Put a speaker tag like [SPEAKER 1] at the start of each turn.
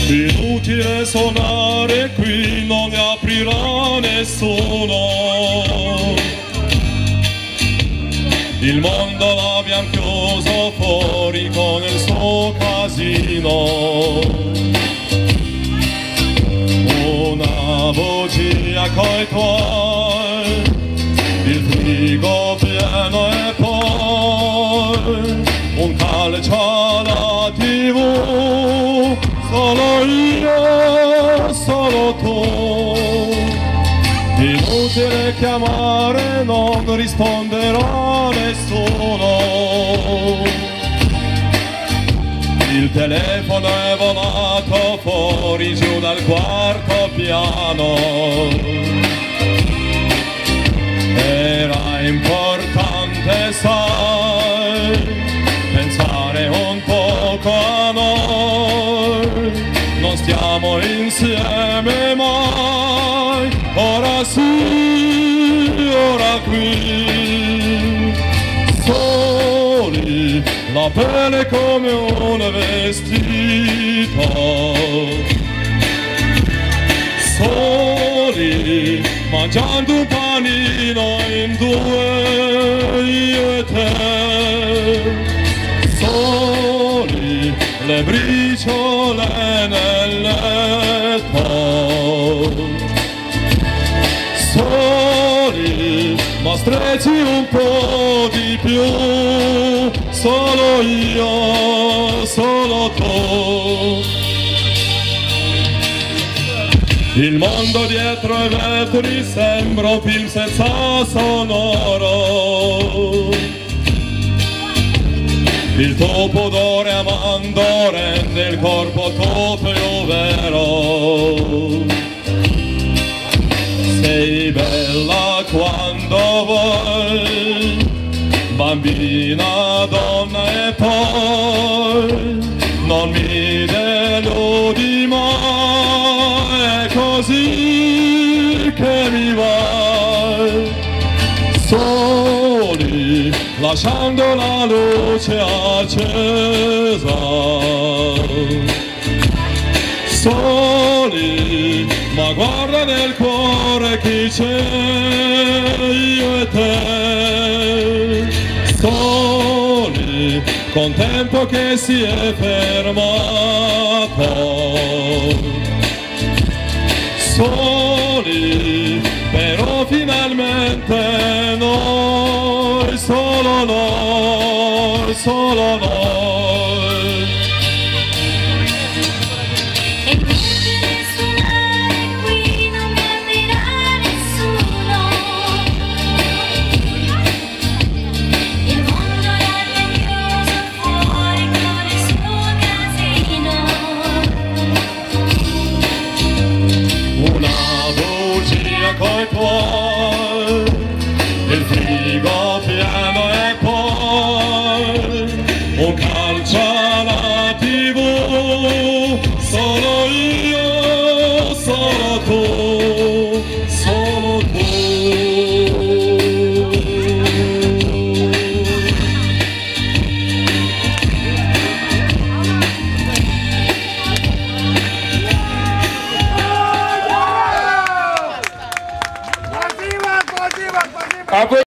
[SPEAKER 1] Inutile suonare qui, non mi aprirà nessuno. Il mondo l'abbiamo chiuso fuori con il suo casino. Una bugia coi tuoi, il frigo pieno e poi un calcio alla TV. Solo io, solo tu. Inutile chiamare, non risponderà nessuno. Il telefono è volato fuori giù dal quarto piano. Era importante, sai, pensare un poco a noi. Non stiamo insieme mai, ora sì, ora qui. Soli, la pelle come un vestito. Soli, mangiando un panino in due, io e te. Soli, le briciole nel letto. Soli, ma strecci un po' di più. Solo io, solo tu. Il mondo dietro ai vetri sembra un film senza sonoro. Il tuo pudore amando rende il corpo tuo più vero. Sei bella quando vuoi, bambina, donna e poi non mi deludi mai, è così che mi vai. Soli, lasciando la luce accesa. Soli, ma guarda nel cuore chi c'è, io e te. Soli, con tempo che si è fermato. Soli, però finalmente noi, solo noi, solo noi.
[SPEAKER 2] È inutile suonare qui, non capirà nessuno. Il mondo l'abbiamo chiuso fuori con il suo casino.
[SPEAKER 1] Una bugia coi tuoi, il frigo pieno e poi un calcio alla TV. Solo io, solo tu, solo tu.
[SPEAKER 3] Спасибо.